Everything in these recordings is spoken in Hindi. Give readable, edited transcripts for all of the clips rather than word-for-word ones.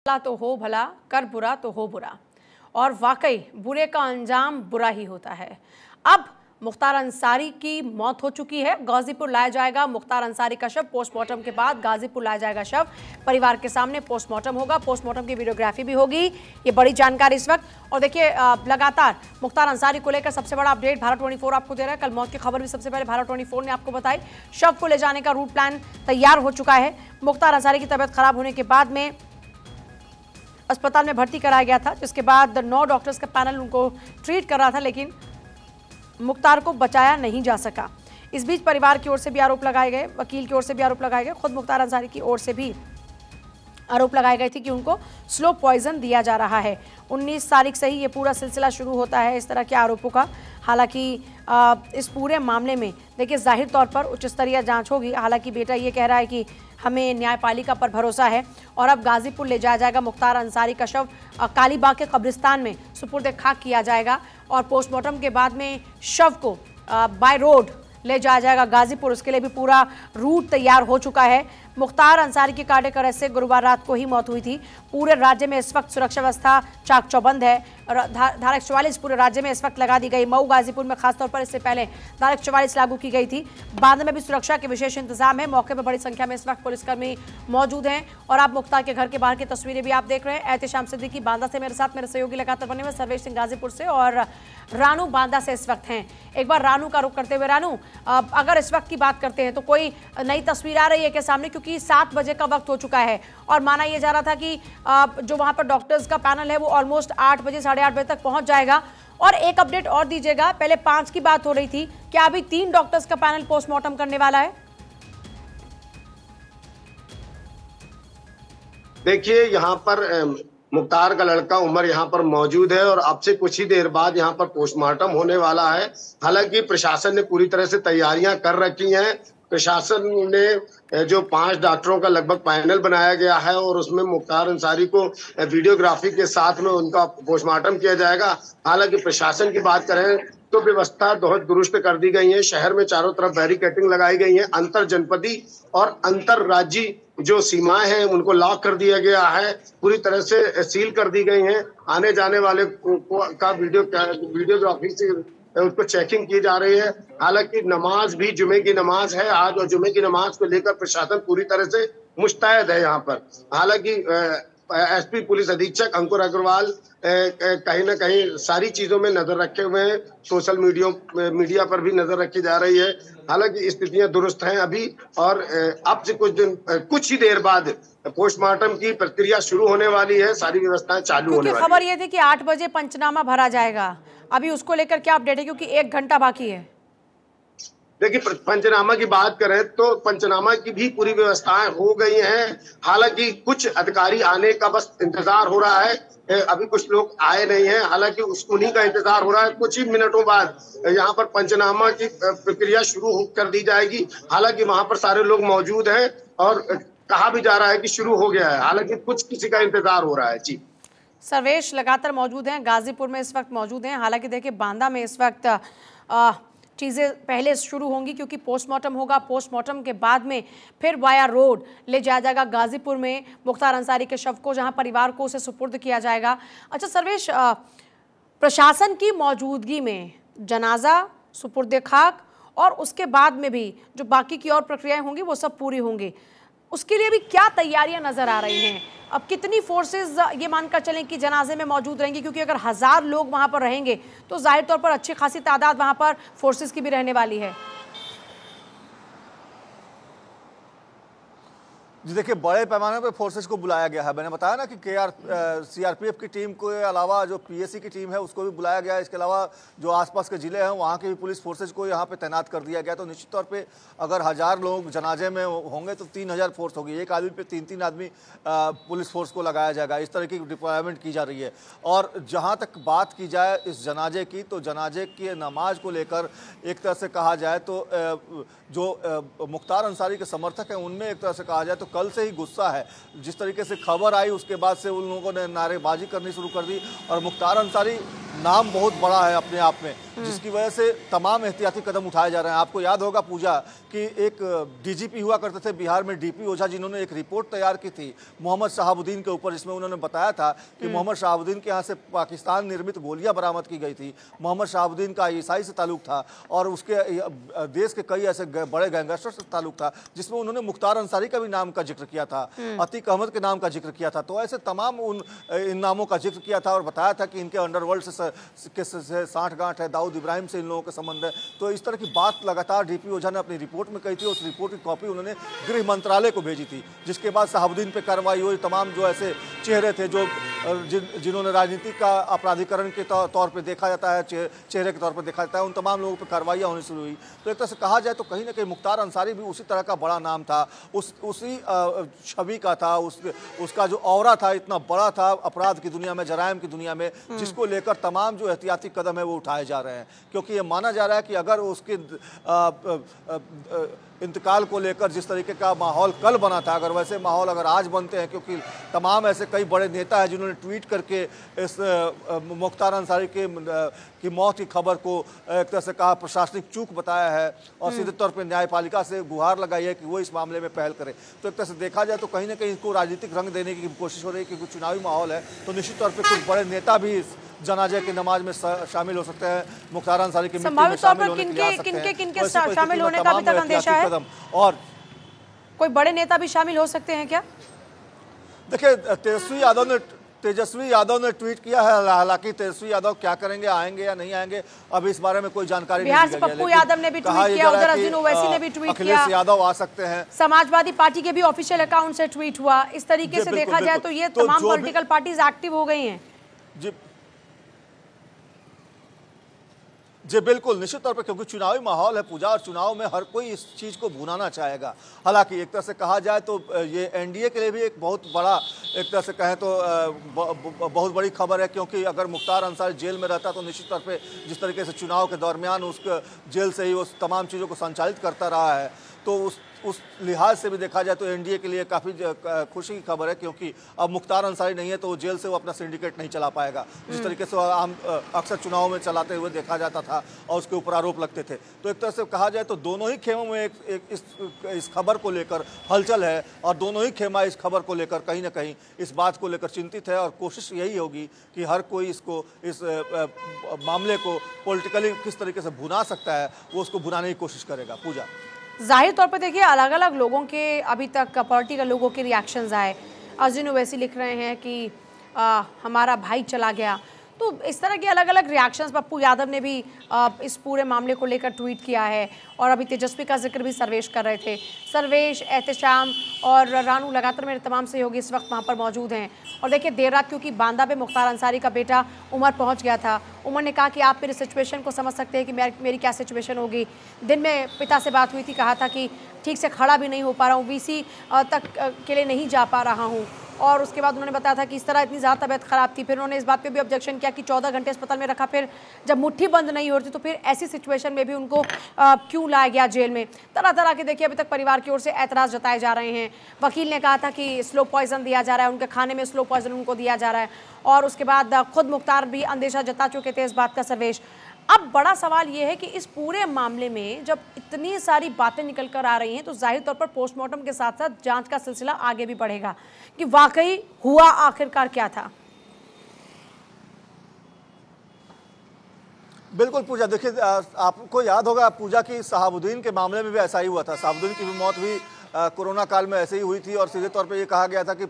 भला तो हो भला, कर बुरा तो हो बुरा, और वाकई बुरे का अंजाम बुरा ही होता है। अब मुख्तार अंसारी की मौत हो चुकी है। गाजीपुर लाया जाएगा मुख्तार अंसारी का शव। पोस्टमार्टम के बाद गाजीपुर लाया जाएगा शव। परिवार के सामने पोस्टमार्टम होगा, पोस्टमार्टम की वीडियोग्राफी भी होगी। ये बड़ी जानकारी इस वक्त। और देखिए, लगातार मुख्तार अंसारी को लेकर सबसे बड़ा अपडेट भारत 24 आपको दे रहा है। कल मौत की खबर भी सबसे पहले भारत 24 ने आपको बताई। शव को ले जाने का रूट प्लान तैयार हो चुका है। मुख्तार अंसारी की तबीयत खराब होने के बाद में अस्पताल में भर्ती कराया गया था, जिसके बाद 9 डॉक्टर्स का पैनल उनको ट्रीट कर रहा था, लेकिन मुख्तार को बचाया नहीं जा सका। इस बीच परिवार की ओर से भी आरोप लगाए गए, वकील की ओर से भी आरोप लगाए गए, खुद मुख्तार अंसारी की ओर से भी आरोप लगाए गए थे कि उनको स्लो पॉइजन दिया जा रहा है। 19 तारीख से ही ये पूरा सिलसिला शुरू होता है इस तरह के आरोपों का। हालांकि इस पूरे मामले में देखिए जाहिर तौर पर उच्च स्तरीय जांच होगी। हालांकि बेटा ये कह रहा है कि हमें न्यायपालिका पर भरोसा है। और अब गाजीपुर ले जाया जाएगा मुख्तार अंसारी का शव। कालीबाग के कब्रिस्तान में सुपुर्द खाक किया जाएगा और पोस्टमार्टम के बाद में शव को बाय रोड ले जाया जाएगा गाजीपुर। उसके लिए भी पूरा रूट तैयार हो चुका है। मुख्तार अंसारी की कार्डियक अरेस्ट से गुरुवार रात को ही मौत हुई थी। पूरे राज्य में इस वक्त सुरक्षा व्यवस्था चाक चौबंद है। धारा 144 पूरे राज्य में इस वक्त लगा दी गई। मऊ गाजीपुर में खासतौर पर इससे पहले धारा 144 लागू की गई थी। बांदा में भी सुरक्षा के विशेष इंतजाम है। मौके पर बड़ी संख्या में इस वक्त पुलिसकर्मी मौजूद हैं। और आप मुख्तार के घर के बाहर की तस्वीरें भी आप देख रहे हैं। एहतिशाम सिद्दीकी बांदा से मेरे साथ, मेरे सहयोगी लगातार बने हुए सर्वेश सिंह गाजीपुर से और रानू बांदा से इस वक्त हैं। एक बार रानू का रुख करते हुए, रानू अगर इस वक्त की बात करते हैं तो कोई नई तस्वीर आ रही है क्या सामने? क्योंकि 7 बजे का वक्त हो चुका है और माना यह जा रहा था कि जो वहां पर डॉक्टर्स का पैनल है वो ऑलमोस्ट 8 बजे 8:30 बजे तक पहुंच जाएगा। और एक अपडेट और दीजिएगा, पहले 5 की बात हो रही थी, क्या अभी 3 डॉक्टर्स का पैनल पोस्टमार्टम करने वाला है? देखिए, यहाँ पर मुख्तार का लड़का उमर यहाँ पर मौजूद है और अब से कुछ ही देर बाद यहाँ पर पोस्टमार्टम होने वाला है। हालांकि प्रशासन ने पूरी तरह से तैयारियां कर रखी हैं। प्रशासन ने जो 5 डॉक्टरों का लगभग पैनल बनाया गया है और उसमें मुख्तार अंसारी को वीडियोग्राफी के साथ में उनका पोस्टमार्टम किया जाएगा। हालांकि प्रशासन की बात करें तो व्यवस्था बहुत दुरुस्त कर दी गई है। शहर में चारों तरफ बैरिकेडिंग लगाई गई है। अंतर जनपदी और अंतर राज्यीय जो सीमाएं हैं उनको लॉक कर दिया गया है, पूरी तरह से सील कर दी गई हैं। आने जाने वाले का वीडियोग्राफी से उसको चेकिंग की जा रही है। हालांकि नमाज भी जुमे की नमाज है आज और जुमे की नमाज को लेकर प्रशासन पूरी तरह से मुस्तैद है यहाँ पर। हालांकि एसपी पुलिस अधीक्षक अंकुर अग्रवाल कहीं ना कहीं सारी चीजों में नजर रखे हुए हैं। सोशल मीडिया पर भी नजर रखी जा रही है। हालांकि स्थितियां दुरुस्त हैं अभी और अब से कुछ ही देर बाद पोस्टमार्टम की प्रक्रिया शुरू होने वाली है। सारी व्यवस्थाएं चालू होने वाली है। खबर ये थी कि 8 बजे पंचनामा भरा जाएगा, अभी उसको लेकर क्या अपडेट है? क्योंकि 1 घंटा बाकी है। देखिए, पंचनामा की बात करें तो पंचनामा की भी पूरी व्यवस्थाएं हो गई हैं। हालांकि कुछ अधिकारी आने का बस इंतजार हो रहा है। अभी कुछ लोग आए नहीं हैं। हालांकि उन्हीं का इंतजार हो रहा है। कुछ ही मिनटों बाद यहाँ पर पंचनामा की प्रक्रिया शुरू कर दी जाएगी। हालांकि वहां पर सारे लोग मौजूद हैं और कहा भी जा रहा है कि शुरू हो गया है। हालांकि कुछ किसी का इंतजार हो रहा है। जी, सर्वेश लगातार मौजूद हैं, गाजीपुर में इस वक्त मौजूद हैं। हालांकि देखिए, बांदा में इस वक्त चीज़ें पहले शुरू होंगी क्योंकि पोस्टमार्टम होगा। पोस्टमार्टम के बाद में फिर वाया रोड ले जाया जाएगा गाजीपुर में मुख्तार अंसारी के शव को, जहां परिवार को उसे सुपुर्द किया जाएगा। अच्छा सर्वेश, प्रशासन की मौजूदगी में जनाजा, सुपुर्द खाक और उसके बाद में भी जो बाकी की और प्रक्रियाएं होंगी वो सब पूरी होंगी, उसके लिए भी क्या तैयारियां नजर आ रही हैं? अब कितनी फोर्सेस ये मानकर चलें कि जनाजे में मौजूद रहेंगी? क्योंकि अगर 1000 लोग वहां पर रहेंगे तो जाहिर तौर पर अच्छी खासी तादाद वहां पर फोर्सेस की भी रहने वाली है। जी देखिए, बड़े पैमाने पर फोर्सेस को बुलाया गया है। मैंने बताया ना कि सीआरपीएफ की टीम के अलावा जो पीएसी की टीम है उसको भी बुलाया गया है। इसके अलावा जो आसपास के ज़िले हैं वहाँ के भी पुलिस फोर्सेस को यहाँ पे तैनात कर दिया गया। तो निश्चित तौर पे अगर 1000 लोग जनाजे में होंगे तो 3000 फोर्स होगी। एक आदमी पे 3-3 आदमी पुलिस फोर्स को लगाया जाएगा। इस तरह की डिप्लॉयमेंट की जा रही है। और जहाँ तक बात की जाए इस जनाजे की, तो जनाजे की नमाज को लेकर एक तरह से कहा जाए तो जो मुख्तार अंसारी के समर्थक हैं उनमें एक तरह से कहा जाए तो कल से ही गुस्सा है। जिस तरीके से खबर आई उसके बाद से उन लोगों ने नारेबाजी करनी शुरू कर दी और मुख्तार अंसारी नाम बहुत बड़ा है अपने आप में, जिसकी वजह से तमाम एहतियाती कदम उठाए जा रहे हैं। आपको याद होगा पूजा कि एक डीजीपी हुआ करते थे बिहार में, डीपी ओझा, जिन्होंने एक रिपोर्ट तैयार की थी मोहम्मद शहाबुद्दीन के ऊपर, जिसमें उन्होंने बताया था कि मोहम्मद शहाबुद्दीन के यहाँ से पाकिस्तान निर्मित गोलियां बरामद की गई थी। मोहम्मद शहाबुद्दीन का ईसाई से ताल्लुक था और उसके देश के कई ऐसे बड़े गैंगस्टर से ताल्लुक था, जिसमें उन्होंने मुख्तार अंसारी का भी नाम का जिक्र किया था, अतीक अहमद के नाम का जिक्र किया था। तो ऐसे तमाम इन नामों का जिक्र किया था और बताया था कि इनके अंडरवर्ल्ड से साठगांठ है, दाऊद इब्राहिम से इन लोगों के संबंध है। तो इस तरह की बात लगातार डीपी ओझा ने अपनी रिपोर्ट में कही थी। उस रिपोर्ट की कॉपी उन्होंने गृह मंत्रालय को भेजी थी, जिसके बाद शहाबुद्दीन पे कार्रवाई हुई। तमाम जो ऐसे चेहरे थे जो जिन्होंने राजनीति का अपराधीकरण के तौर पे देखा जाता है, चेहरे के तौर पे देखा जाता है, उन तमाम लोगों पर कार्रवाइयाँ होनी शुरू हुई। तो एक तरह से कहा जाए तो कहीं ना कहीं मुख्तार अंसारी भी उसी तरह का बड़ा नाम था, उसी छवि का था, उसका जो औरा था इतना बड़ा था अपराध की दुनिया में, जराइम की दुनिया में, जिसको लेकर तमाम जो एहतियाती कदम है वो उठाए जा रहे हैं। क्योंकि ये माना जा रहा है कि अगर उसके इंतकाल को लेकर जिस तरीके का माहौल कल बना था, अगर वैसे माहौल अगर आज बनते हैं, क्योंकि तमाम ऐसे कई बड़े नेता हैं जिन्होंने ट्वीट करके इस मुख्तार अंसारी की मौत की खबर को एक तरह से कहा प्रशासनिक चूक बताया है और सीधे तौर पर न्यायपालिका से गुहार लगाई है कि वो इस मामले में पहल करे। तो एक तरह से देखा जाए तो कहीं ना कहीं इसको राजनीतिक रंग देने की कोशिश हो रही है, क्योंकि चुनावी माहौल है। तो निश्चित तौर पर कुछ बड़े नेता भी इस जनाजे की नमाज में शामिल हो सकते हैं, मुख्तार अंसारी की मृत्यु में शामिल होने के लिए आ सकते हैं। किनके शामिल होने का अभी तक अंदेशा है? और कोई बड़े नेता भी शामिल हो सकते हैं क्या? देखिए, तेजस्वी यादव ने ट्वीट किया है, हालांकि तेजस्वी यादव क्या करेंगे, आएंगे या नहीं आएंगे, अब इस बारे में कोई जानकारी नहीं। बिहार से पप्पू यादव ने भी ट्वीट किया, उधर अजीम ओवैसी ने भी ट्वीट किया, अखिलेश यादव आ सकते हैं, समाजवादी पार्टी के भी ऑफिशियल अकाउंट से ट्वीट हुआ। इस तरीके से देखा जाए तो ये तमाम पॉलिटिकल पार्टीज एक्टिव हो गई हैं। जी बिल्कुल, निश्चित तौर पर, क्योंकि चुनावी माहौल है पूजा, और चुनाव में हर कोई इस चीज़ को भुनाना चाहेगा। हालांकि एक तरह से कहा जाए तो ये एनडीए के लिए भी एक बहुत बड़ा, एक तरह से कहें तो बहुत बड़ी खबर है, क्योंकि अगर मुख्तार अंसारी जेल में रहता तो निश्चित तौर पे जिस तरीके से चुनाव के दरमियान उसके जेल से ही वो तमाम चीज़ों को संचालित करता रहा है, तो उस लिहाज से भी देखा जाए तो एनडीए के लिए काफ़ी खुशी की खबर है, क्योंकि अब मुख्तार अंसारी नहीं है तो वो जेल से वो अपना सिंडिकेट नहीं चला पाएगा, जिस तरीके से आम अक्सर चुनाव में चलाते हुए देखा जाता था और उसके ऊपर आरोप लगते थे। तो एक तरह से कहा जाए तो दोनों ही खेमों में इस खबर को लेकर हलचल है, और दोनों ही खेमा इस खबर को लेकर कहीं ना कहीं इस बात को लेकर चिंतित है, और कोशिश यही होगी कि हर कोई इस मामले को पॉलिटिकली किस तरीके से भुना सकता है वो उसको भुनाने की कोशिश करेगा। पूजा, जाहिर तौर पर देखिए अलग अलग लोगों के अभी तक पॉलिटिकल लोगों के रिएक्शंस आए। अजीम ओवैसी लिख रहे हैं कि हमारा भाई चला गया, तो इस तरह के अलग अलग रिएक्शंस पप्पू यादव ने भी इस पूरे मामले को लेकर ट्वीट किया है। और अभी तेजस्वी का जिक्र भी सर्वेश कर रहे थे। सर्वेश, एहतशाम और रानू लगातार मेरे तमाम सहयोगी इस वक्त वहाँ पर मौजूद हैं। और देखिए देर रात क्योंकि बांदा में मुख्तार अंसारी का बेटा उमर पहुँच गया था, उमर ने कहा कि आप मेरी सिचुएशन को समझ सकते हैं कि मेरी क्या सिचुएशन होगी। दिन में पिता से बात हुई थी, कहा था कि ठीक से खड़ा भी नहीं हो पा रहा हूँ, वीसी तक के लिए नहीं जा पा रहा हूँ। और उसके बाद उन्होंने बताया था कि इस तरह इतनी ज़्यादा तबीयत ख़राब थी। फिर उन्होंने इस बात पे भी ऑब्जेक्शन किया कि 14 घंटे अस्पताल में रखा, फिर जब मुट्ठी बंद नहीं होती तो फिर ऐसी सिचुएशन में भी उनको क्यों लाया गया जेल में। तरह तरह के देखिए अभी तक परिवार की ओर से ऐतराज़ जताए जा रहे हैं। वकील ने कहा था कि स्लो पॉइजन दिया जा रहा है, उनके खाने में स्लो पॉइजन उनको दिया जा रहा है। और उसके बाद खुद मुख्तार भी अंदेशा जता चुके थे इस बात का। सर्वेश, अब बड़ा सवाल ये है कि इस पूरे मामले में जब इतनी सारी बातें निकल कर आ रही हैं तो जाहिर तौर पर पोस्टमार्टम के साथ साथ जांच का सिलसिला आगे भी बढ़ेगा कि वाकई हुआ आखिरकार क्या था। बिल्कुल पूजा, देखिए आपको याद होगा पूजा की शहाबुद्दीन के मामले में भी ऐसा ही हुआ था। शहाबुद्दीन की भी मौत भी कोरोना काल में ऐसे ही हुई थी, और सीधे तौर पे ये कहा गया था कि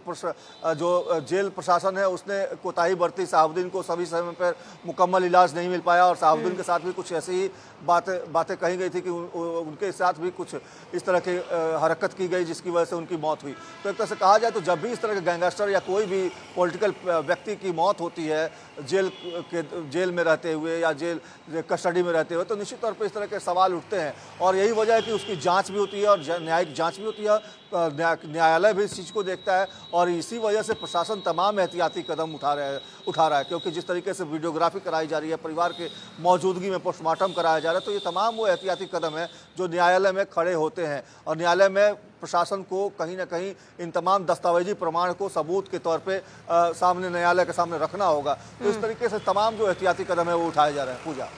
जो जेल प्रशासन है उसने कोताही बरती, शहाबुद्दीन को सभी समय पर मुकम्मल इलाज नहीं मिल पाया, और शहाबुद्दीन के साथ भी कुछ ऐसी ही बातें कही गई थी कि उनके साथ भी कुछ इस तरह की हरकत की गई जिसकी वजह से उनकी मौत हुई। तो एक तरह से कहा जाए तो जब भी इस तरह के गैंगस्टर या कोई भी पॉलिटिकल व्यक्ति की मौत होती है जेल में रहते हुए या जेल कस्टडी में रहते हुए, तो निश्चित तौर पर इस तरह के सवाल उठते हैं, और यही वजह है कि उसकी जाँच भी होती है और न्यायिक जाँच भी होती है, न्यायालय भी इस चीज़ को देखता है और इसी वजह से प्रशासन तमाम एहतियाती कदम उठा रहा है क्योंकि जिस तरीके से वीडियोग्राफी कराई जा रही है, परिवार के मौजूदगी में पोस्टमार्टम कराया जा रहा है, तो ये तमाम वो एहतियाती कदम है जो न्यायालय में खड़े होते हैं और न्यायालय में प्रशासन को कहीं ना कहीं इन तमाम दस्तावेजी प्रमाण को सबूत के तौर पे सामने न्यायालय के सामने रखना होगा। तो इस तरीके से तमाम जो एहतियाती कदम है वो उठाए जा रहे हैं। पूजा,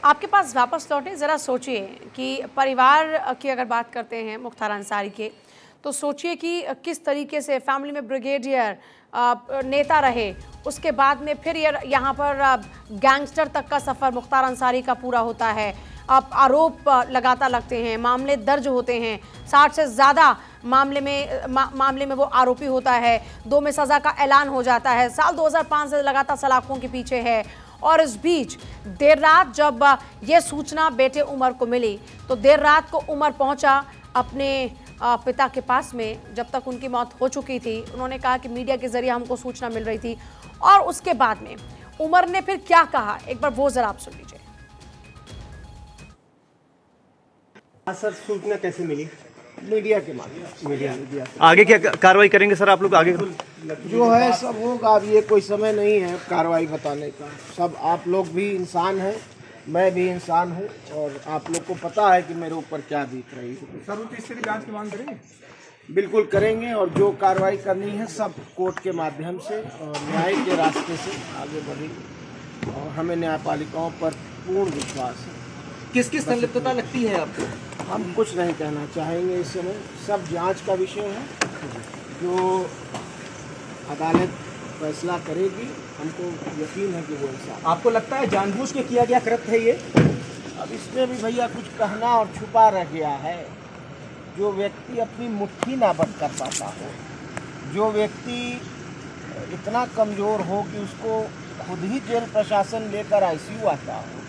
आपके पास वापस लौटे, ज़रा सोचिए कि परिवार की अगर बात करते हैं मुख्तार अंसारी के, तो सोचिए कि किस तरीके से फैमिली में ब्रिगेडियर नेता रहे, उसके बाद में फिर यहाँ पर गैंगस्टर तक का सफ़र मुख्तार अंसारी का पूरा होता है। अब आरोप लगातार लगते हैं, मामले दर्ज होते हैं, 60 से ज़्यादा मामले में वो आरोपी होता है, 2 में सज़ा का ऐलान हो जाता है, साल 2005 से लगातार सलाखों के पीछे है। और इस बीच देर रात जब ये सूचना बेटे उमर को मिली तो देर रात को उमर पहुंचा अपने पिता के पास में, जब तक उनकी मौत हो चुकी थी। उन्होंने कहा कि मीडिया के जरिए हमको सूचना मिल रही थी। और उसके बाद में उमर ने फिर क्या कहा, एक बार वो जरा आप सुन लीजिए। सर, सूचना कैसे मिली? मीडिया के माध्यम। मीडिया आगे क्या कार्रवाई करेंगे सर आप लोग? आगे जो है सब होगा। अब ये कोई समय नहीं है कार्रवाई बताने का। सब आप लोग भी इंसान हैं, मैं भी इंसान हूँ और आप लोग को पता है कि मेरे ऊपर क्या बीत रही है। सर, तीसरी जांच की मांग करेंगे? बिल्कुल करेंगे और जो कार्रवाई करनी है सब कोर्ट के माध्यम से और न्याय के रास्ते से आगे बढ़ेंगे और हमें न्यायपालिकाओं पर पूर्ण विश्वास है। किसकी संलिप्तता लगती है आपको? हम कुछ नहीं कहना चाहेंगे इस समय, सब जांच का विषय है। जो अदालत फैसला करेगी, हमको यकीन है कि वो इंसाफ। आपको लगता है जानबूझ के किया गया कृत्य है ये? अब इसमें भी भैया कुछ कहना और छुपा रह गया है। जो व्यक्ति अपनी मुट्ठी ना बंद कर पाता हो, जो व्यक्ति इतना कमज़ोर हो कि उसको खुद ही जेल प्रशासन लेकर ICU आता हो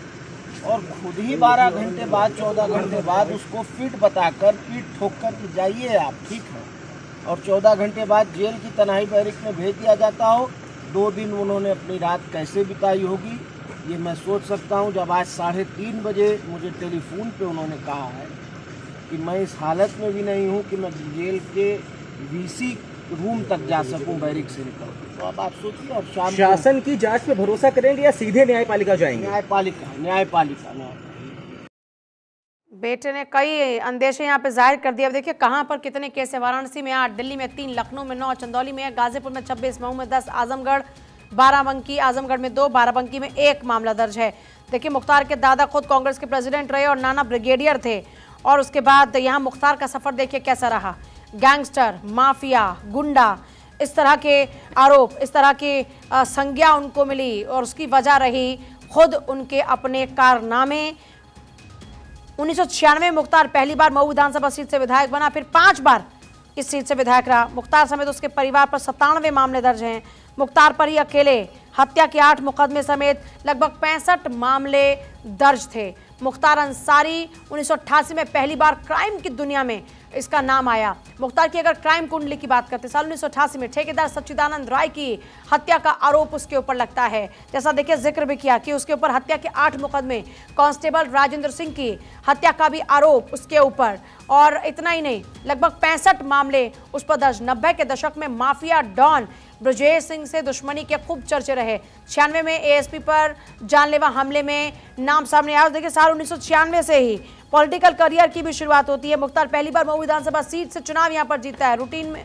और खुद ही 12 घंटे बाद 14 घंटे बाद उसको फिट बताकर पीठ ठोक कर कि जाइए आप ठीक है, और 14 घंटे बाद जेल की तन्हाई बैरिक में भेज दिया जाता हो। 2 दिन उन्होंने अपनी रात कैसे बिताई होगी ये मैं सोच सकता हूँ। जब आज 3:30 बजे मुझे टेलीफोन पे उन्होंने कहा है कि मैं इस हालत में भी नहीं हूँ कि मैं जेल के VC रूम तक जा सकूं बैरिक से निकल, तो अब आप सोचिए। और शासन की जांच पे भरोसा करेंगे या सीधे न्यायपालिका जाएंगे? न्यायपालिका। बेटे ने कई अंदेशे यहाँ पे जाहिर कर दिया। अब देखिए कहाँ पर कितने केस है। वाराणसी में 8, दिल्ली में 3, लखनऊ में 9, चंदौली में 1, गाजीपुर में 26, मऊ में 10, आजमगढ़, बाराबंकी, आजमगढ़ में 2, बाराबंकी में 1 मामला दर्ज है। देखिए मुख्तार के दादा खुद कांग्रेस के प्रेसिडेंट रहे और नाना ब्रिगेडियर थे। और उसके बाद यहाँ मुख्तार का सफर देखिए कैसा रहा। गैंगस्टर, माफिया, गुंडा, इस तरह के आरोप, इस तरह की संज्ञा उनको मिली और उसकी वजह रही खुद उनके अपने कारनामे। 1996 में मुख्तार पहली बार मऊ विधानसभा सीट से विधायक बना, फिर 5 बार इस सीट से विधायक रहा। मुख्तार समेत उसके परिवार पर 97 मामले दर्ज हैं। मुख्तार पर ही अकेले हत्या के 8 मुकदमे समेत लगभग 65 मामले दर्ज थे। मुख्तार अंसारी 1988 में पहली बार क्राइम की दुनिया में इसका नाम आया। मुख्तार की अगर क्राइम कुंडली की बात करते, साल 1988 में ठेकेदार सच्चिदानंद राय की हत्या का आरोप उसके ऊपर लगता है। जैसा देखिए जिक्र भी किया कि उसके ऊपर हत्या के 8 मुकदमे, कांस्टेबल राजेंद्र सिंह की हत्या का भी आरोप उसके ऊपर। और इतना ही नहीं, लगभग 65 मामले उस पर दर्ज। 90 के दशक में माफिया डॉन ब्रजेश सिंह से दुश्मनी के खूब चर्चे रहे। 96 में ASP पर जानलेवा हमले में नाम सामने आया। देखिए साल 1996 से ही पॉलिटिकल करियर की भी शुरुआत होती है। मुख्तार पहली बार मऊ विधानसभा सीट से चुनाव यहां पर जीतता है। रूटीन में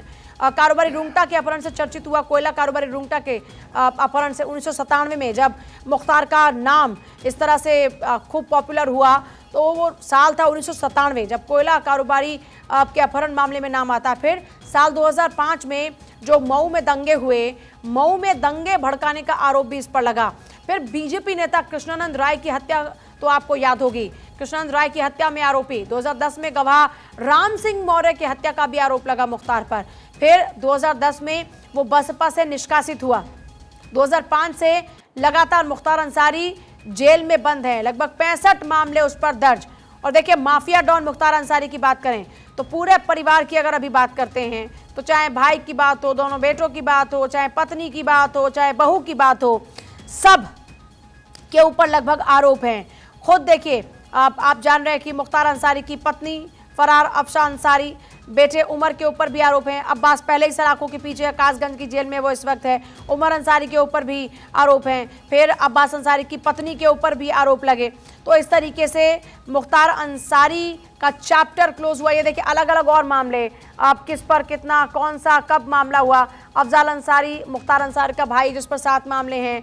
कारोबारी रुंगटा के अपहरण से चर्चित हुआ। कोयला कारोबारी रुंगटा के अपहरण से 1997 में जब मुख्तार का नाम इस तरह से खूब पॉपुलर हुआ तो वो साल था 1997 जब कोयला कारोबारी के अपहरण मामले में नाम आता। फिर साल 2005 में जो मऊ में दंगे हुए, मऊ में दंगे भड़काने का आरोप भी इस पर लगा। फिर बीजेपी नेता कृष्णानंद राय की हत्या तो आपको याद होगी। कृष्णानंद राय की हत्या में आरोपी। 2010 में गवाह राम सिंह मौर्य की हत्या का भी आरोप लगा मुख्तार पर। फिर 2010 में वो बसपा से निष्कासित हुआ। 2005 से लगातार मुख्तार अंसारी जेल में बंद है। लगभग 65 मामले उस पर दर्ज। और देखिए माफिया डॉन मुख्तार अंसारी की बात करें तो पूरे परिवार की अगर अभी बात करते हैं तो चाहे भाई की बात हो, दोनों बेटों की बात हो, चाहे पत्नी की बात हो, चाहे बहू की बात हो, सब के ऊपर लगभग आरोप हैं। खुद देखिए आप जान रहे हैं कि मुख्तार अंसारी की पत्नी फरार अफशान अंसारी बेटे उमर के ऊपर भी आरोप हैं। अब्बास पहले ही सलाखों के पीछे है, कासगंज की जेल में वो इस वक्त है। उमर अंसारी के ऊपर भी आरोप हैं, फिर अब्बास अंसारी की पत्नी के ऊपर भी आरोप लगे। तो इस तरीके से मुख्तार अंसारी का चैप्टर क्लोज हुआ। ये देखिए अलग अलग और मामले, अब किस पर कितना, कौन सा, कब मामला हुआ। अफजाल अंसारी मुख्तार अंसारी का भाई, जिस पर 7 मामले हैं।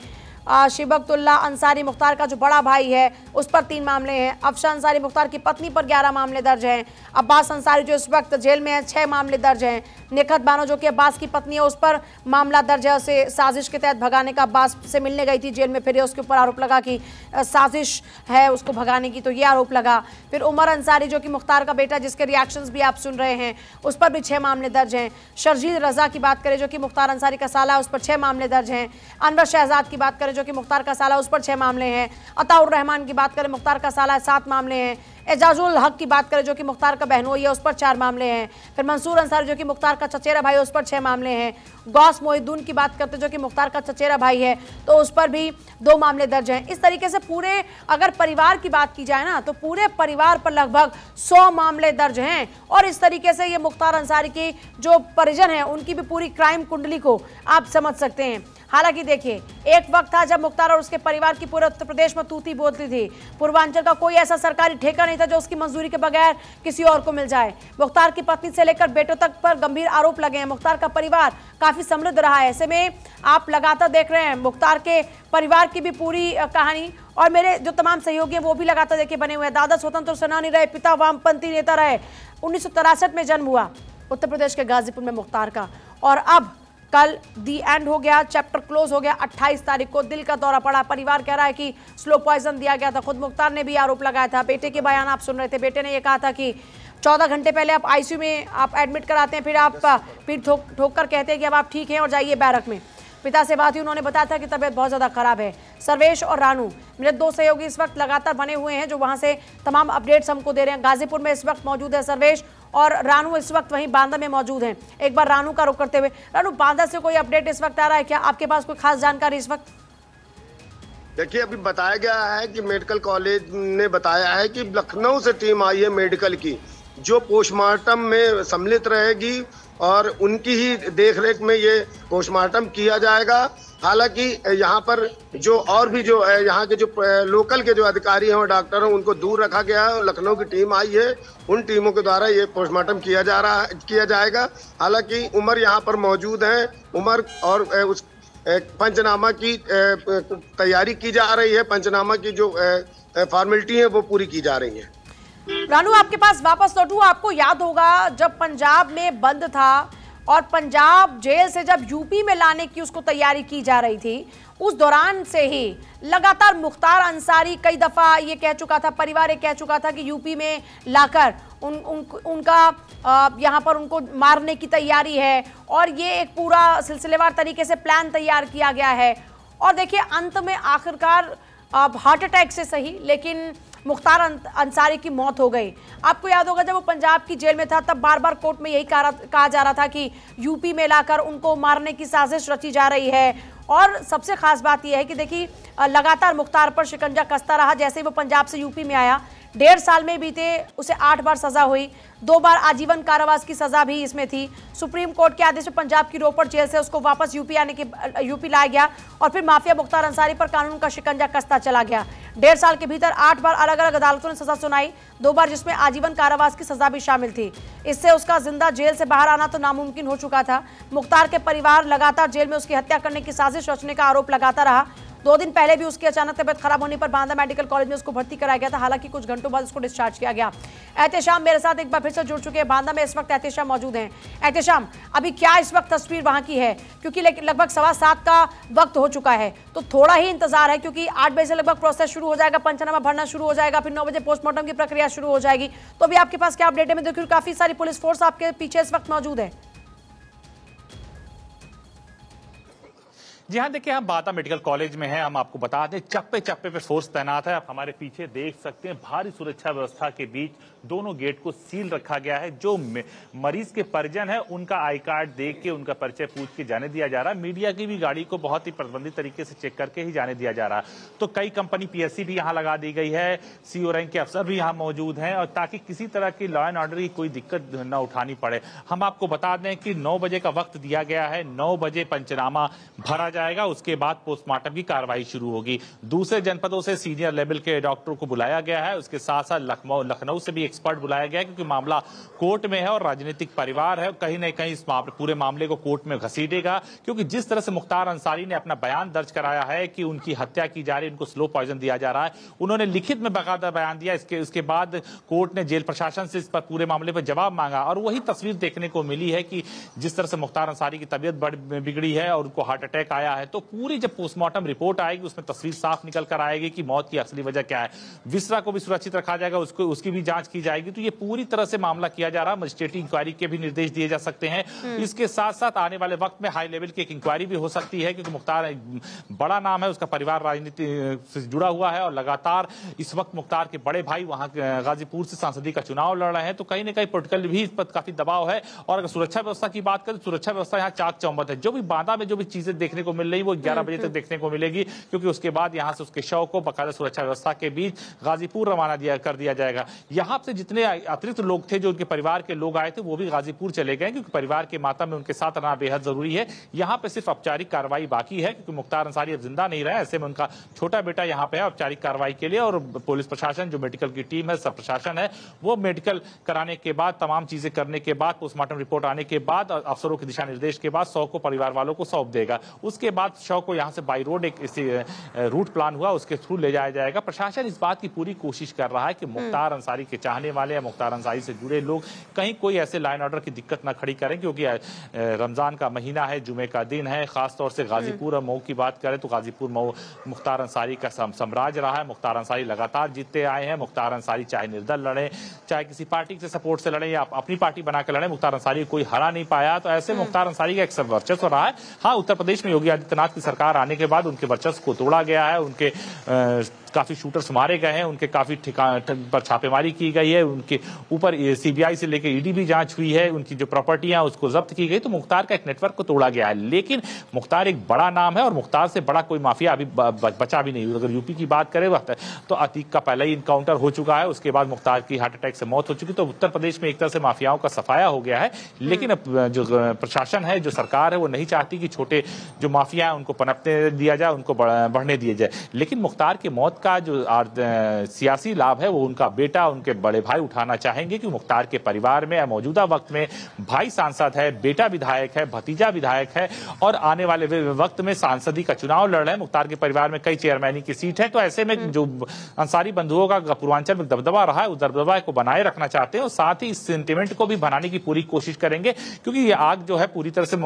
शिबकतुल्ला अंसारी मुख्तार का जो बड़ा भाई है, उस पर 3 मामले हैं। अफशान अंसारी मुख्तार की पत्नी पर 11 मामले दर्ज हैं। अब्बास अंसारी जो इस वक्त जेल में है, 6 मामले दर्ज हैं। निखत बानो जो कि अब्बास की पत्नी है, उस पर मामला दर्ज है। उसे साजिश के तहत भगाने का, अब्बास से मिलने गई थी जेल में, फिर उसके ऊपर आरोप लगा कि साजिश है उसको भगाने की, तो ये आरोप लगा। फिर उमर अंसारी जो कि मुख्तार का बेटा, जिसके रिएक्शंस भी आप सुन रहे हैं, उस पर भी 6 मामले दर्ज हैं। शर्जील रजा की बात करें जो कि मुख्तार अंसारी का साला, उस पर 6 मामले दर्ज हैं। अनवर शहजाद की बात करें जो कि मुख्तार का साला, उस पर 6 मामले हैं। अताउर रहमान की बात करें, मुख्तार का साला, 7 मामले हैं। एजाजुल हक की बात करें जो कि मुख्तार का बहनोई है, उस पर 4 मामले हैं। फिर मंसूर अंसारी जो कि मुख्तार का चचेरा भाई है, उस पर 6 मामले हैं। गौस मोहिद्दीन की बात करते जो कि मुख्तार का चचेरा भाई है, तो उस पर भी 2 मामले दर्ज हैं। इस तरीके से पूरे अगर परिवार की बात की जाए ना, तो पूरे परिवार पर लगभग 100 मामले दर्ज हैं। और इस तरीके से ये मुख्तार अंसारी की जो परिजन है, उनकी भी पूरी क्राइम कुंडली को आप समझ सकते हैं। हालांकि देखिए, एक वक्त था जब मुख्तार और उसके परिवार की पूरे उत्तर प्रदेश में तूती बोलती थी। पूर्वांचल का कोई ऐसा सरकारी ठेका नहीं था जो उसकी मंजूरी के बगैर किसी और को मिल जाए। मुख्तार की पत्नी से लेकर बेटों तक पर गंभीर आरोप लगे हैं। मुख्तार का परिवार काफी समृद्ध रहा है। ऐसे में आप लगातार देख रहे हैं मुख्तार के परिवार की भी पूरी कहानी, और मेरे जो तमाम सहयोगी हैं वो भी लगातार देखिए बने हुए हैं। दादा स्वतंत्र सेनानी रहे, पिता वामपंथी नेता रहे। 1963 में जन्म हुआ उत्तर प्रदेश के गाजीपुर में मुख्तार का, और अब कल दी एंड हो गया, चैप्टर क्लोज हो गया। 28 तारीख को दिल का दौरा पड़ा। परिवार कह रहा है कि स्लो पॉइजन दिया गया था। खुद मुख्तार ने भी आरोप लगाया था। बेटे के बयान आप सुन रहे थे। बेटे ने यह कहा था कि 14 घंटे पहले आप आईसीयू में आप एडमिट कराते हैं, फिर आप ठोक कर कहते हैं कि अब आप ठीक हैं और जाइए बैरक में। पिता से बात हुई, उन्होंने बताया था कि तबीयत बहुत ज़्यादा खराब है। सर्वेश और रानू मेरे 2 सहयोगी इस वक्त लगातार बने हुए हैं, जो वहां से तमाम अपडेट्स हमको दे रहे हैं। गाजीपुर में इस वक्त मौजूद है सर्वेश, और रानू इस वक्त वहीं बांदा में मौजूद हैं। एक बार रानू का रुख करते हुए, रानू, बांदा से कोई अपडेट इस वक्त आ रहा है क्या? आपके पास कोई खास जानकारी इस वक्त? देखिए, अभी बताया गया है कि मेडिकल कॉलेज ने बताया है कि लखनऊ से टीम आई है मेडिकल की, जो पोस्टमार्टम में सम्मिलित रहेगी और उनकी ही देखरेख में ये पोस्टमार्टम किया जाएगा। हालांकि यहाँ पर जो और भी जो यहाँ के जो लोकल के जो अधिकारी हैं और डॉक्टर हैं, उनको दूर रखा गया है। लखनऊ की टीम आई है, उन टीमों के द्वारा ये पोस्टमार्टम किया जाएगा। हालांकि उमर यहाँ पर मौजूद हैं। उमर और उस पंचनामा की तैयारी की जा रही है। पंचनामा की जो फॉर्मेलिटी है वो पूरी की जा रही है। रानू, आपके पास वापस लौटूं। आपको याद होगा जब पंजाब में बंद था और पंजाब जेल से जब यूपी में लाने की उसको तैयारी की जा रही थी, उस दौरान से ही लगातार मुख्तार अंसारी कई दफ़ा ये कह चुका था, परिवार ये कह चुका था कि यूपी में लाकर उनका यहाँ पर उनको मारने की तैयारी है, और ये एक पूरा सिलसिलेवार तरीके से प्लान तैयार किया गया है। और देखिए, अंत में आखिरकार हार्ट अटैक से सही, लेकिन मुख्तार अंसारी की मौत हो गई। आपको याद होगा जब वो पंजाब की जेल में था, तब बार बार कोर्ट में यही कहा जा रहा था कि यूपी में लाकर उनको मारने की साजिश रची जा रही है। और सबसे खास बात यह है कि देखिए, लगातार मुख्तार पर शिकंजा कसता रहा। जैसे ही वो पंजाब से यूपी में आया, 1.5 साल में बीते उसे 8 बार सजा हुई। 2 बार आजीवन कारावास की सजा भी इसमें थी। सुप्रीम कोर्ट के आदेश में पंजाब की रोपड़ जेल से उसको वापस यूपी लाया गया, और फिर माफिया मुख्तार अंसारी पर कानून का शिकंजा कसता चला गया। 1.5 साल के भीतर 8 बार अलग अलग अदालतों ने सजा सुनाई, 2 बार जिसमें आजीवन कारावास की सजा भी शामिल थी। इससे उसका जिंदा जेल से बाहर आना तो नामुमकिन हो चुका था। मुख्तार के परिवार लगातार जेल में उसकी हत्या करने की साजिश रचने का आरोप लगाता रहा। 2 दिन पहले भी उसकी अचानक तबियत खराब होने पर बांदा मेडिकल कॉलेज में उसको भर्ती कराया गया था। हालांकि कुछ घंटों बाद उसको डिस्चार्ज किया गया। एहतेशाम मेरे साथ एक बार फिर से जुड़ चुके हैं। बांदा में इस वक्त एहतेशाम मौजूद हैं। एहतेशाम, अभी क्या इस वक्त तस्वीर वहां की है? क्योंकि लगभग 7:15 का वक्त हो चुका है, तो थोड़ा ही इंतजार है, क्योंकि 8 बजे से लगभग प्रोसेस शुरू हो जाएगा, पंचनामा भरना शुरू हो जाएगा, फिर 9 बजे पोस्टमार्टम की प्रक्रिया शुरू हो जाएगी। तो अभी आपके पास क्या अपडेट है? मैं देखिए काफी सारी पुलिस फोर्स आपके पीछे इस वक्त मौजूद है। जी हाँ, देखिए हम बांदा मेडिकल कॉलेज में हैं। हम आपको बता दें, चप्पे चप्पे पे फोर्स तैनात है। आप हमारे पीछे देख सकते हैं, भारी सुरक्षा व्यवस्था के बीच दोनों गेट को सील रखा गया है। जो मरीज के परिजन है उनका आई कार्ड देख के उनका परिचय पूछ के जाने दिया जा रहा है। मीडिया की भी गाड़ी को बहुत ही प्रतिबंधित तरीके से चेक करके ही जाने दिया जा रहा है। तो कई कंपनी पीएससी भी यहां लगा दी गई है, सीओ रैंक के अफसर भी यहां मौजूद हैं, और ताकि किसी तरह की लॉ एंड ऑर्डर की कोई दिक्कत न उठानी पड़े। हम आपको बता दें कि 9 बजे का वक्त दिया गया है, 9 बजे पंचनामा भरा जाएगा, उसके बाद पोस्टमार्टम की कार्रवाई शुरू होगी। दूसरे जनपदों से सीनियर लेवल के डॉक्टरों को बुलाया गया है, उसके साथ साथ लखनऊ से भी एक्सपर्ट बुलाया गया है, क्योंकि मामला कोर्ट में है और राजनीतिक परिवार है, कहीं न कहीं इस पूरे मामले को कोर्ट में घसीटेगा। क्योंकि जिस तरह से मुख्तार अंसारी ने अपना बयान दर्ज कराया है कि उनकी हत्या की जा रही है, उनको स्लो पॉइजन दिया जा रहा है, उन्होंने लिखित में बाकायदा बयान दिया। इसके बाद कोर्ट ने जेल प्रशासन से इस पर पूरे मामले पर जवाब मांगा, और वही तस्वीर देखने को मिली है कि जिस तरह से मुख्तार अंसारी की तबीयत बिगड़ी है और उनको हार्ट अटैक आया है। तो पूरी जब पोस्टमार्टम रिपोर्ट आएगी उसमें तस्वीर साफ निकल कर आएगी कि मौत की असली वजह क्या है। विसरा को भी सुरक्षित रखा जाएगा, उसकी भी जांच की जाएगी। तो ये पूरी तरह से मामला किया जा रहा है। मजिस्ट्रेटी इंक्वायरी के भी निर्देश दिए जा सकते हैं। इसके साथ साथ आने वाले वक्त में हाई लेवल की एक इंक्वायरी भी हो सकती है, क्योंकि मुख्तार बड़ा नाम है, उसका परिवार राजनीति से जुड़ा हुआ है, और लगातार इस वक्त मुख्तार के बड़े भाई वहां गाजीपुर से सांसदी का चुनाव लड़ रहे हैं। तो कहीं ना कहीं पोलिटिकल भी इस पर काफी दबाव है। और अगर सुरक्षा व्यवस्था की बात करें, सुरक्षा व्यवस्था यहाँ चाक चौबंद है। जो भी बांदा में जो भी चीजें देखने को मिल रही वो 11 बजे तक देखने को मिलेगी, क्योंकि उसके बाद यहाँ से उसके शव को बाकायदा सुरक्षा व्यवस्था के बीच गाजीपुर रवाना कर दिया जाएगा। यहाँ से जितने अतिरिक्त लोग थे, जो उनके परिवार के लोग आए थे, वो भी गाजीपुर चले गए, क्योंकि परिवार के मातम में उनके साथ रहना बेहद जरूरी है। यहाँ पे सिर्फ औपचारिक कार्रवाई बाकी है, क्योंकि मुख्तार अंसारी अब जिंदा नहीं रहा, ऐसे में उनका छोटा बेटा यहाँ पे है औपचारिक कार्रवाई के लिए। और पुलिस प्रशासन, जो मेडिकल की टीम है, सब प्रशासन है, वो मेडिकल कराने के बाद, तमाम चीजें करने के बाद, पोस्टमार्टम रिपोर्ट आने के बाद, अफसरों के दिशा निर्देश के बाद शव को परिवार वालों को सौंप देगा। उसके बाद शव को यहाँ से बाई रोड एक रूट प्लान हुआ, उसके थ्रू ले जाया जाएगा। प्रशासन इस बात की पूरी कोशिश कर रहा है कि मुख्तार अंसारी के चाहने वाले या मुख्तार अंसारी से जुड़े लोग कहीं कोई ऐसे लाइन ऑर्डर की दिक्कत न खड़ी करें, क्योंकि रमजान का महीना है, जुमे का दिन है। खासतौर से गाजीपुर और मऊ की बात करें तो गाजीपुर मऊ मुख्तार अंसारी का साम्राज्य रहा है। मुख्तार अंसारी लगातार जीतते आए हैं। मुख्तार अंसारी चाहे निर्दल लड़े, चाहे किसी पार्टी के सपोर्ट से लड़े या अपनी पार्टी बनाकर लड़े, मुख्तार अंसारी कोई हरा नहीं पाया। तो ऐसे मुख्तार अंसारी का एक वर्चस्व रहा है। हाँ, उत्तर प्रदेश में योगी आदित्यनाथ की सरकार आने के बाद उनके वर्चस्व को तोड़ा गया है। उनके काफी शूटर्स मारे गए हैं, उनके काफी ठिकाने पर छापेमारी की गई है, उनके ऊपर सीबीआई से लेकर ईडी भी जांच हुई है, उनकी जो प्रॉपर्टियां उसको जब्त की गई। तो मुख्तार का एक नेटवर्क को तोड़ा गया है। लेकिन मुख्तार एक बड़ा नाम है और मुख्तार से बड़ा कोई माफिया अभी बचा भी नहीं। अगर यूपी की बात करें तो अतीक का पहले ही इनकाउंटर हो चुका है, उसके बाद मुख्तार की हार्ट अटैक से मौत हो चुकी। तो उत्तर प्रदेश में एक तरह से माफियाओं का सफाया हो गया है। लेकिन जो प्रशासन है, जो सरकार है, वो नहीं चाहती कि छोटे जो माफिया है उनको पनपने दिया जाए, उनको बढ़ने दिया जाए। लेकिन मुख्तार की मौत का जो सियासी लाभ है वो उनका बेटा, उनके बड़े भाई उठाना चाहेंगे, कि मुख्तार के परिवार में मौजूदा वक्त में भाई सांसद है, बेटा विधायक है, भतीजा विधायक है, और आने वाले वक्त में सांसदी का चुनाव लड़ रहे हैं। मुख्तार के परिवार में कई चेयरमैनी की सीट है। तो ऐसे में जो अंसारी बंधुओं का पूर्वांचल में दबदबा रहा है, उस दबदबा को बनाए रखना चाहते हैं, और साथ ही इस सेंटिमेंट को भी बनाने की पूरी कोशिश करेंगे, क्योंकि ये आग जो है पूरी तरह से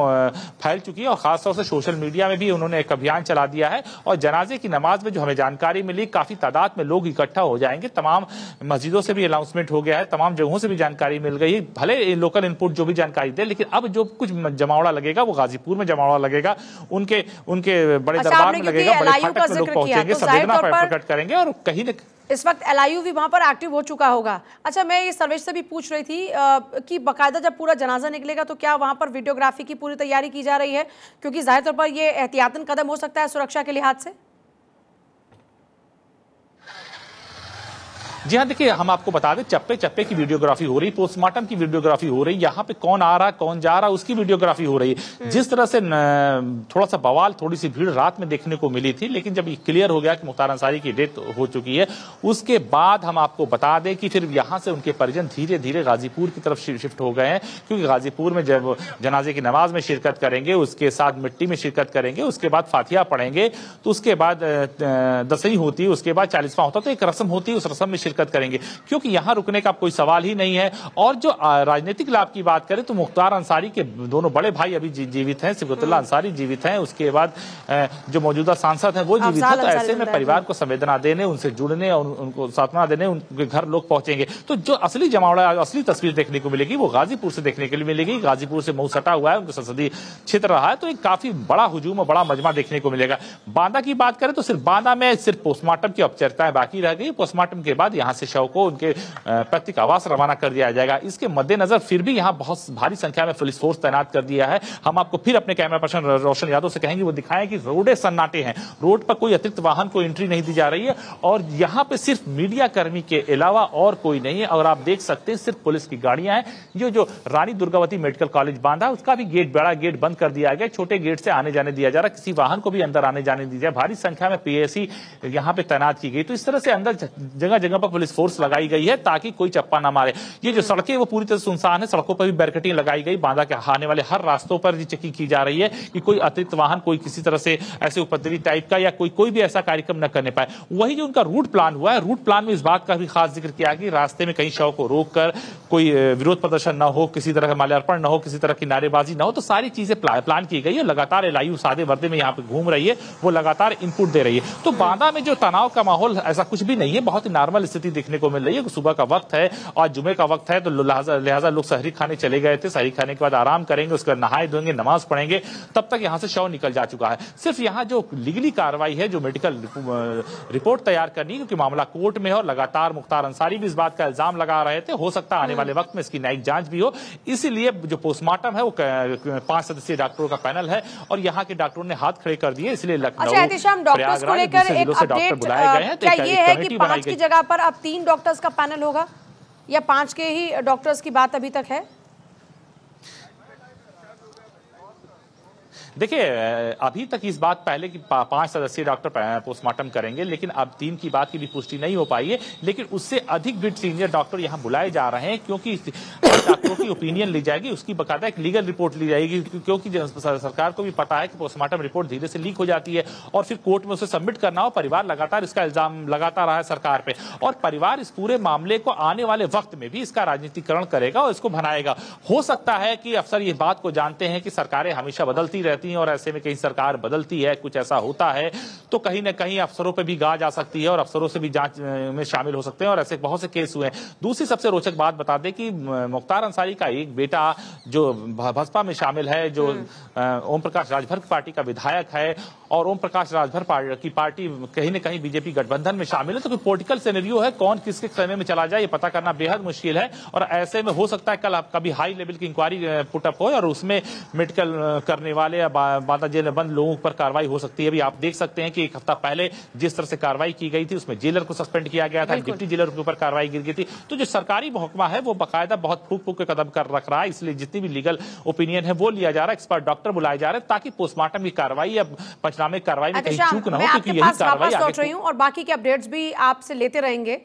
फैल चुकी है। और खासतौर से सोशल मीडिया में भी उन्होंने एक अभियान चला दिया है। और जनाजे की नमाज में जो हमें जानकारी मिली, काफी तादाद में लोग इकट्ठा हो जाएंगे। तमाम मस्जिदों से भी अनाउंसमेंट हो गया है, तमाम जगहों से भी जानकारी मिल गई है। भले लोकल इनपुट जो भी जानकारी दे, लेकिन अब जो कुछ जमावड़ा लगेगा वो गाजीपुर में जमावड़ा लगेगा, उनके बड़े दरबार में लगेगा, बड़े फाटक में लोग पहुंचेंगे, संवेदना प्रकट करेंगे। और कहीं न इस वक्त एलआईयू भी वहां पर एक्टिव हो चुका होगा। अच्छा, मैं ये सर्वेश से भी पूछ रही थी कि बाकायदा जब पूरा जनाजा निकलेगा तो क्या वहां पर वीडियोग्राफी की पूरी तैयारी की जा रही है, क्योंकि जाहिर तौर पर ये एहतियातन कदम हो सकता है सुरक्षा के लिहाज से। जी हाँ, देखिए हम आपको बता दें, चप्पे चप्पे की वीडियोग्राफी हो रही, पोस्टमार्टम की वीडियोग्राफी हो रही, यहाँ पे कौन आ रहा कौन जा रहा उसकी वीडियोग्राफी हो रही है। जिस तरह से थोड़ा सा बवाल, थोड़ी सी भीड़ रात में देखने को मिली थी, लेकिन जब क्लियर हो गया कि मुख्तार अंसारी की डेथ हो चुकी है, उसके बाद हम आपको बता दें कि फिर यहाँ से उनके परिजन धीरे धीरे गाजीपुर की तरफ शिफ्ट हो गए हैं, क्योंकि गाजीपुर में जब जनाजे की नमाज में शिरकत करेंगे, उसके साथ मिट्टी में शिरकत करेंगे, उसके बाद फातिहा पढ़ेंगे, तो उसके बाद दसवीं होती है, उसके बाद 40वां होता, तो एक रस्म होती है, उस रस्म में शिरकत करेंगे, क्योंकि यहां रुकने का कोई सवाल ही नहीं है। और जो राजनीतिक लाभ की बात करें तो मुख्तार अंसारी के दोनों बड़े भाई अभी जीवित हैं, सिबगतुल्लाह अंसारी जीवित हैं, उसके बाद जो मौजूदा सांसद हैं वो जीवित हैं। तो ऐसे में परिवार को संवेदना देने, उनसे जुड़ने और उनको सांत्वना देने उनके घर लोग पहुंचेंगे। तो जो असली जमावड़ा, असली तस्वीर देखने को मिलेगी वो गाजीपुर से देखने के लिए मिलेगी। गाजीपुर से मऊ सटा हुआ है, उनका संसदीय क्षेत्र रहा है, तो एक काफी बड़ा हुजूम और बड़ा मजमा देखने को मिलेगा। बांदा की बात करें तो सिर्फ बांदा में सिर्फ पोस्टमार्टम की औपचारिकताएं बाकी रह गई। पोस्टमार्टम के बाद यहाँ से शव को उनके पैतृक आवास रवाना कर दिया जाएगा। इसके मद्देनजर फिर भी यहाँ बहुत भारी संख्या में पुलिस फोर्स तैनात कर दिया है। हम आपको फिर अपने कैमरा पर्सन रोशन यादव से कहेंगे वो दिखाएं कि रोडे सन्नाटे हैं, रोड पर कोई अतिरिक्त वाहन को एंट्री नहीं दी जा रही है और यहाँ पे सिर्फ मीडिया कर्मी के अलावा और कोई नहीं है। और आप देख सकते हैं सिर्फ पुलिस की गाड़ियां हैं। जो रानी दुर्गावती मेडिकल कॉलेज बांधा उसका भी गेट, बड़ा गेट बंद कर दिया गया, छोटे गेट से आने जाने दिया जा रहा, किसी वाहन को भी अंदर आने जाने दिया। भारी संख्या में पीएसी यहाँ पे तैनात की गई। तो इस तरह से अंदर जगह जगह पर पुलिस फोर्स लगाई गई है ताकि कोई चप्पा ना मारे। ये जो सड़कें वो पूरी तरह सुनसान है, सड़कों पर भी बैरिकेडिंग लगाई गई, बांधा के आने वाले हर रास्तों पर ये चेकिंग की जा रही है कि कोई अतिरिक्त वाहन, कोई किसी तरह से ऐसे उपद्रवी टाइप का या कोई भी ऐसा कार्यक्रम न करने पाए। वही जो उनका रूट प्लान हुआ है, रूट प्लान में इस बात का भी खास जिक्र किया कि रास्ते में कहीं शव को रोककर कोई विरोध प्रदर्शन न हो, किसी तरह का माल्यार्पण न हो, किसी तरह की नारेबाजी न हो। तो सारी चीजें प्लान की गई है। लगातार एलआईयू सादे वर्दी में यहाँ पे घूम रही है, वो लगातार इनपुट दे रही है। तो बांदा में जो तनाव का माहौल ऐसा कुछ भी नहीं है, बहुत ही नॉर्मल स्थिति देखने को मिल रही है। सुबह का वक्त है और जुमे का वक्त है, तो लिहाजा लोग सहरी खाने चले गए थे। सहरी खाने के बाद आराम करेंगे, उसके बाद नहाए धोएंगे, नमाज पढ़ेंगे, तब तक यहाँ से शव निकल जा चुका है। सिर्फ यहाँ जो लीगली कार्रवाई है, जो मेडिकल रिपोर्ट तैयार करनी, क्योंकि मामला कोर्ट में है और लगातार मुख्तार अंसारी भी इस बात का इल्जाम लगा रहे थे, हो सकता है आने वाले वक्त में इसकी न्यायिक जांच भी हो। इसीलिए जो पोस्टमार्टम है वो 5 सदस्यीय डॉक्टरों का पैनल है और यहाँ के डॉक्टरों ने हाथ खड़े कर दिए। इसलिए लखनऊ, डॉक्टर्स को लेकर एक अपडेट बुलाए गए हैं। क्या ये है कि 5 की जगह पर अब 3 डॉक्टर्स का पैनल होगा या 5 के ही डॉक्टर्स की बात अभी तक है? देखिए, अभी तक इस बात पहले कि 5 सदस्यीय डॉक्टर पोस्टमार्टम करेंगे, लेकिन अब 3 की बात की भी पुष्टि नहीं हो पाई है। लेकिन उससे अधिक भी सीनियर डॉक्टर यहां बुलाए जा रहे हैं, क्योंकि डॉक्टरों की ओपिनियन ली जाएगी, उसकी बकायदा एक लीगल रिपोर्ट ली जाएगी। क्योंकि सरकार को भी पता है कि पोस्टमार्टम रिपोर्ट धीरे से लीक हो जाती है और फिर कोर्ट में उसे सबमिट करना हो। परिवार लगातार इसका इल्जाम लगाता रहा है सरकार पे, और परिवार इस पूरे मामले को आने वाले वक्त में भी इसका राजनीतिकरण करेगा और इसको भनाएगा। हो सकता है कि अफसर ये बात को जानते हैं कि सरकारें हमेशा बदलती रहती हैं और ऐसे में कहीं सरकार बदलती है, कुछ ऐसा होता है तो कहीं ना कहीं अफसरों पे भी गाज आ सकती है और अफसरों से भी जांच में शामिल हो सकते हैं, और ऐसे बहुत से केस हुए हैं। दूसरी सबसे रोचक बात बता दें कि मुख्तार अंसारी का एक बेटा जो भाजपा में शामिल है, जो ओम प्रकाश राजभर की पार्टी का विधायक है, और ओम प्रकाश राजभर की पार्टी कहीं ना कहीं बीजेपी गठबंधन में शामिल है। तो कोई पॉलिटिकल सिनेरियो है, कौन किसके समय में चला जाए ये पता करना बेहद मुश्किल है। और ऐसे में हो सकता है कल कभी हाई लेवल की इंक्वायरी पुटअप हो और उसमें मेडिकल करने वाले या बांदा जेल में बंद लोगों पर कार्रवाई हो सकती है। अभी आप देख सकते हैं कि एक हफ्ता पहले जिस तरह से कार्रवाई की गई थी उसमें जेलर को सस्पेंड किया गया था, डिप्टी जेलर के ऊपर कार्रवाई गिर गई थी। तो जो सरकारी महकमा है वो बाकायदा बहुत फूक फूक के कदम कर रख रहा है, इसलिए जितनी भी लीगल ओपिनियन है वो लिया जा रहा है, एक्सपर्ट डॉक्टर बुलाए जा रहे हैं ताकि पोस्टमार्टम की कार्रवाई या पंचनामे की कार्रवाई में कहीं चूक न हो, क्योंकि यही कार्रवाई और बाकी के अपडेट्स भी आपसे लेते रहेंगे।